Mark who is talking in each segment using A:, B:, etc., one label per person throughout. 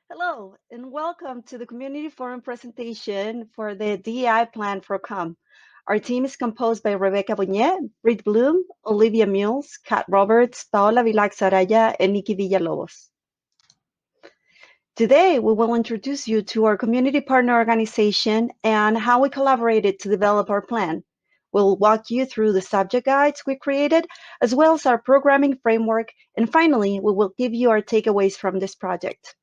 A: Hello, and welcome to the Community Forum presentation for the DEI Plan for OCOM. Our team is composed by Rebecca Bonet, Britt Bloom, Olivia Mules, Kat Roberts, Paola Vilax-Araya, and Nikki Villalobos. Today, we will introduce you to our community partner organization and how we collaborated to develop our plan. We'll walk you through the subject guides we created, as well as our programming framework, and finally, we will give you our takeaways from this project.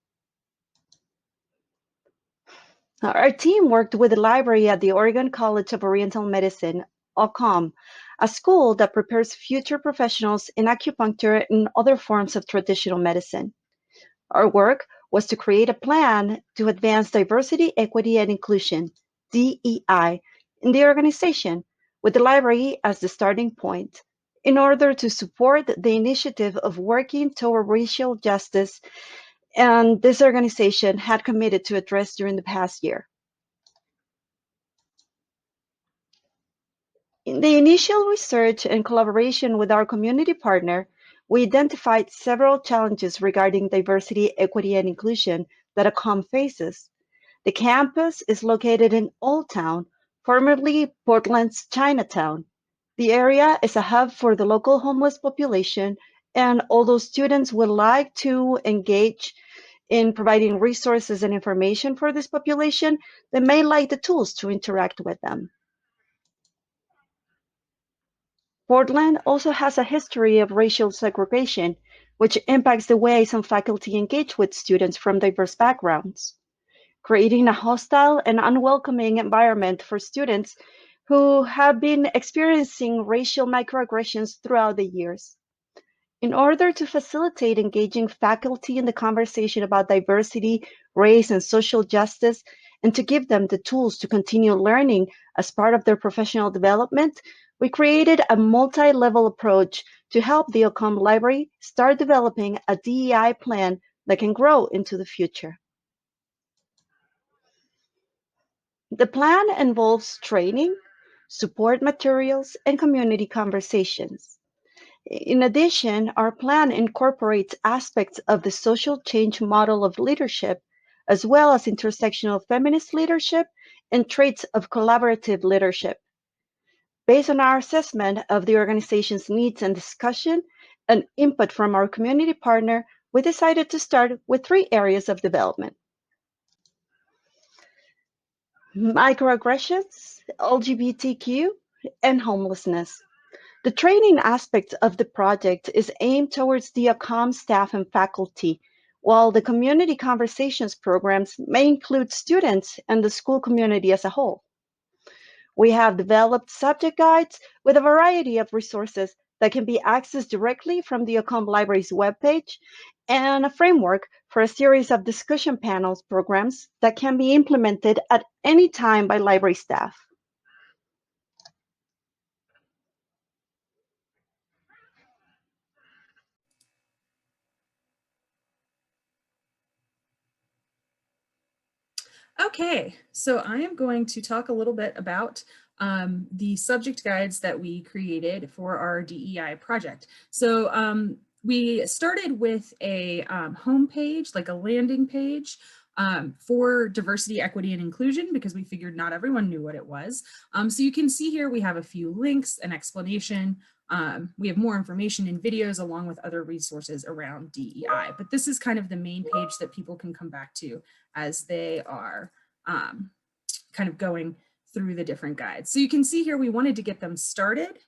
A: Our team worked with the library at the Oregon College of Oriental Medicine, OCOM, a school that prepares future professionals in acupuncture and other forms of traditional medicine. Our work was to create a plan to advance diversity, equity, and inclusion, DEI, in the organization, with the library as the starting point, in order to support the initiative of working toward racial justice and this organization had committed to address during the past year. In the initial research and collaboration with our community partner, we identified several challenges regarding diversity, equity, and inclusion that OCOM faces. The campus is located in Old Town, formerly Portland's Chinatown. The area is a hub for the local homeless population, and although students would like to engage in providing resources and information for this population, they may lack the tools to interact with them. Portland also has a history of racial segregation, which impacts the way some faculty engage with students from diverse backgrounds, creating a hostile and unwelcoming environment for students who have been experiencing racial microaggressions throughout the years. In order to facilitate engaging faculty in the conversation about diversity, race, and social justice, and to give them the tools to continue learning as part of their professional development, we created a multi-level approach to help the OCOM Library start developing a DEI plan that can grow into the future. The plan involves training, support materials, and community conversations. In addition, our plan incorporates aspects of the social change model of leadership, as well as intersectional feminist leadership and traits of collaborative leadership. Based on our assessment of the organization's needs and discussion and input from our community partner, we decided to start with 3 areas of development: microaggressions, LGBTQ, and homelessness. The training aspect of the project is aimed towards the OCOM staff and faculty, while the community conversations programs may include students and the school community as a whole. We have developed subject guides with a variety of resources that can be accessed directly from the OCOM Library's webpage, and a framework for a series of discussion panels programs that can be implemented at any time by library staff.
B: Okay, so I am going to talk a little bit about the subject guides that we created for our DEI project. So we started with a home page, like a landing page for diversity, equity, and inclusion, because we figured not everyone knew what it was. So you can see here we have a few links, an explanation. We have more information in videos along with other resources around DEI, but this is kind of the main page that people can come back to as they are kind of going through the different guides. So you can see here we wanted to get them started,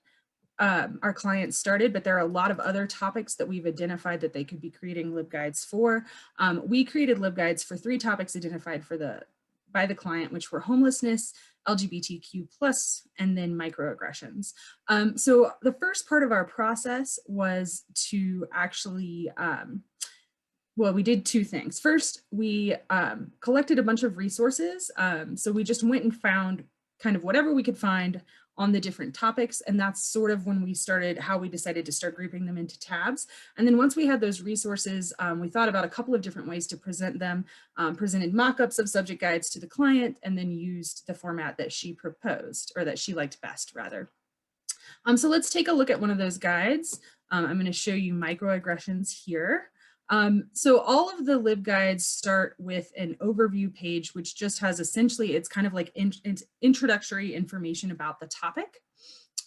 B: our clients started, but there are a lot of other topics that we've identified that they could be creating LibGuides for. We created LibGuides for 3 topics identified by the client, which were homelessness, LGBTQ+, and then microaggressions. So the first part of our process was to actually, well, we did 2 things. First, we collected a bunch of resources. So we just went and found kind of whatever we could find on the different topics. And that's sort of when we started, how we decided to start grouping them into tabs. And then once we had those resources, we thought about a couple of different ways to present them, presented mock-ups of subject guides to the client, and then used the format that she proposed, or that she liked best, rather. So let's take a look at one of those guides. I'm going to show you microaggressions here. So all of the LibGuides start with an overview page, which just has essentially, it's kind of like introductory information about the topic.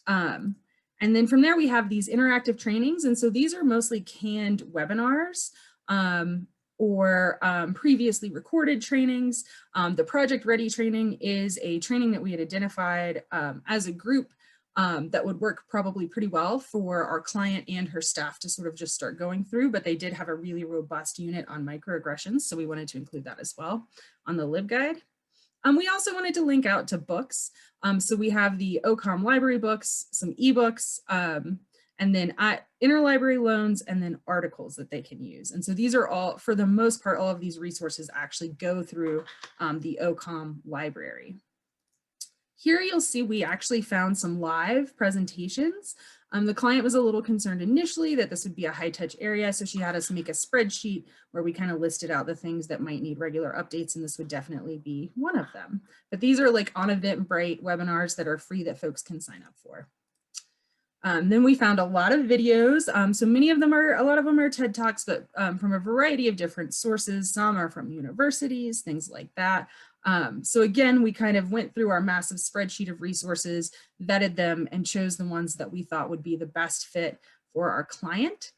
B: And then from there, we have these interactive trainings. And so these are mostly canned webinars or previously recorded trainings. The Project Ready training is a training that we had identified as a group that would work probably pretty well for our client and her staff to sort of just start going through, but they did have a really robust unit on microaggressions, so we wanted to include that as well on the LibGuide. We also wanted to link out to books. So we have the OCOM library books, some ebooks, and then interlibrary loans, and then articles that they can use. And so these are all, for the most part, all of these resources actually go through the OCOM library. Here you'll see we actually found some live presentations. The client was a little concerned initially that this would be a high-touch area, so she had us make a spreadsheet where we kind of listed out the things that might need regular updates, and this would definitely be one of them. But these are like on Eventbrite webinars that are free that folks can sign up for. Then we found a lot of videos. So a lot of them are TED Talks, but from a variety of different sources. Some are from universities, things like that. So again, we kind of went through our massive spreadsheet of resources, vetted them, and chose the ones that we thought would be the best fit for our client.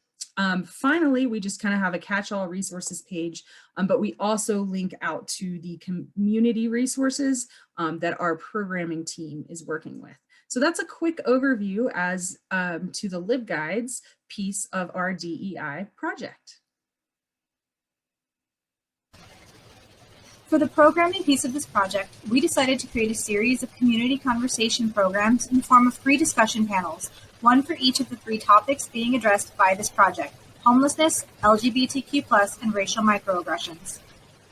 B: Finally, we just kind of have a catch-all resources page, but we also link out to the community resources that our programming team is working with. So that's a quick overview as to the LibGuides piece of our DEI project.
C: For the programming piece of this project, we decided to create a series of community conversation programs in the form of 3 discussion panels, one for each of the 3 topics being addressed by this project: homelessness, LGBTQ+, and racial microaggressions.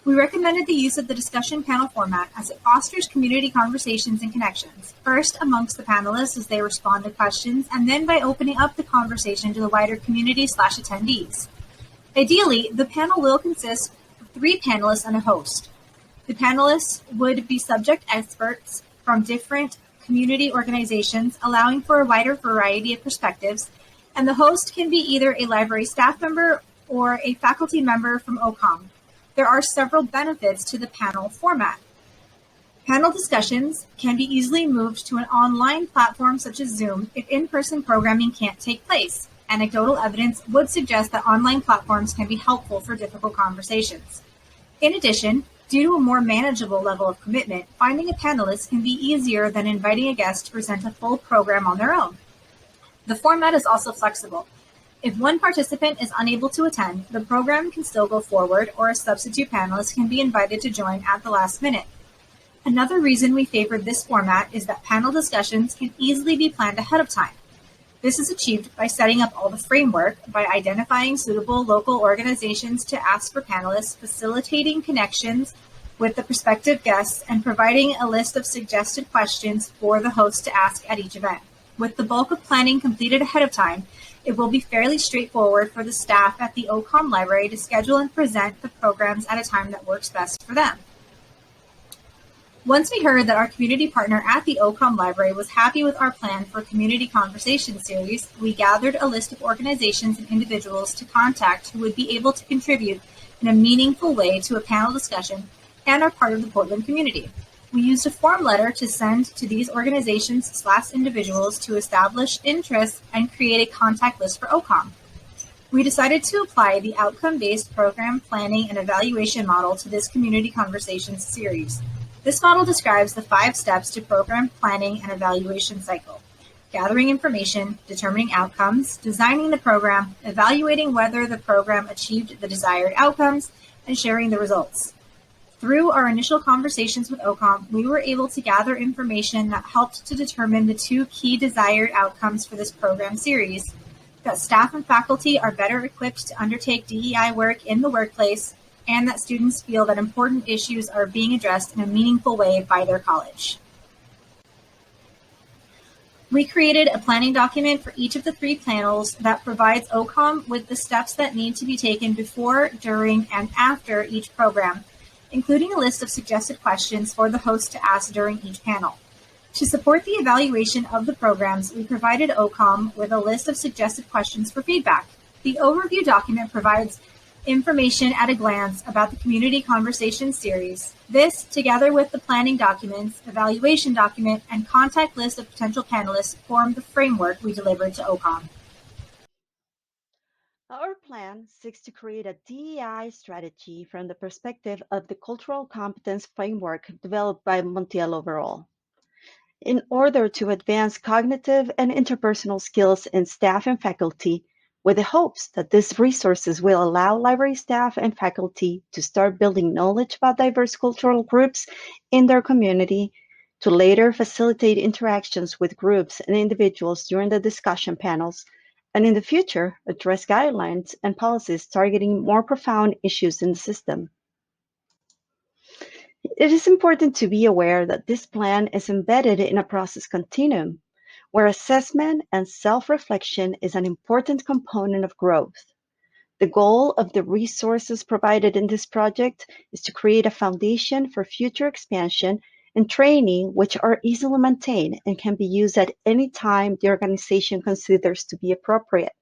C: We recommended the use of the discussion panel format as it fosters community conversations and connections, first amongst the panelists as they respond to questions, and then by opening up the conversation to the wider community/attendees. Ideally, the panel will consist of 3 panelists and a host. The panelists would be subject experts from different community organizations, allowing for a wider variety of perspectives, and the host can be either a library staff member or a faculty member from OCOM. There are several benefits to the panel format. Panel discussions can be easily moved to an online platform such as Zoom if in-person programming can't take place. Anecdotal evidence would suggest that online platforms can be helpful for difficult conversations. In addition, due to a more manageable level of commitment, finding a panelist can be easier than inviting a guest to present a full program on their own. The format is also flexible. If one participant is unable to attend, the program can still go forward, or a substitute panelist can be invited to join at the last minute. Another reason we favored this format is that panel discussions can easily be planned ahead of time. This is achieved by setting up all the framework, by identifying suitable local organizations to ask for panelists, facilitating connections with the prospective guests, and providing a list of suggested questions for the host to ask at each event. With the bulk of planning completed ahead of time, it will be fairly straightforward for the staff at the OCOM library to schedule and present the programs at a time that works best for them. Once we heard that our community partner at the OCOM library was happy with our plan for a community conversation series, we gathered a list of organizations and individuals to contact who would be able to contribute in a meaningful way to a panel discussion and are part of the Portland community. We used a form letter to send to these organizations/individuals to establish interest and create a contact list for OCOM. We decided to apply the outcome-based program planning and evaluation model to this community conversations series. This model describes the 5 steps to program planning and evaluation cycle: gathering information, determining outcomes, designing the program, evaluating whether the program achieved the desired outcomes, and sharing the results. Through our initial conversations with OCOM, we were able to gather information that helped to determine the 2 key desired outcomes for this program series: that staff and faculty are better equipped to undertake DEI work in the workplace, and that students feel that important issues are being addressed in a meaningful way by their college. We created a planning document for each of the 3 panels that provides OCOM with the steps that need to be taken before, during, and after each program, including a list of suggested questions for the host to ask during each panel. To support the evaluation of the programs, we provided OCOM with a list of suggested questions for feedback. The overview document provides information at a glance about the Community Conversation series. This, together with the planning documents, evaluation document, and contact list of potential panelists, form the framework we delivered to OCOM.
A: Our plan seeks to create a DEI strategy from the perspective of the cultural competence framework developed by Montiel overall. In order to advance cognitive and interpersonal skills in staff and faculty, with the hopes that these resources will allow library staff and faculty to start building knowledge about diverse cultural groups in their community, to later facilitate interactions with groups and individuals during the discussion panels, and in the future, address guidelines and policies targeting more profound issues in the system. It is important to be aware that this plan is embedded in a process continuum, where assessment and self-reflection is an important component of growth. The goal of the resources provided in this project is to create a foundation for future expansion and training which are easily maintained and can be used at any time the organization considers to be appropriate.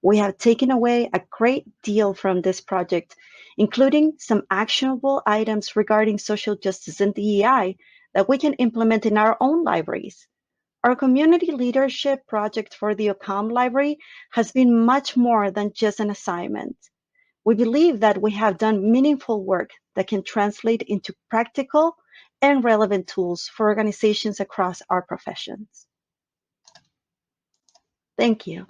A: We have taken away a great deal from this project, including some actionable items regarding social justice and DEI that we can implement in our own libraries. Our community leadership project for the OCOM library has been much more than just an assignment. We believe that we have done meaningful work that can translate into practical and relevant tools for organizations across our professions. Thank you.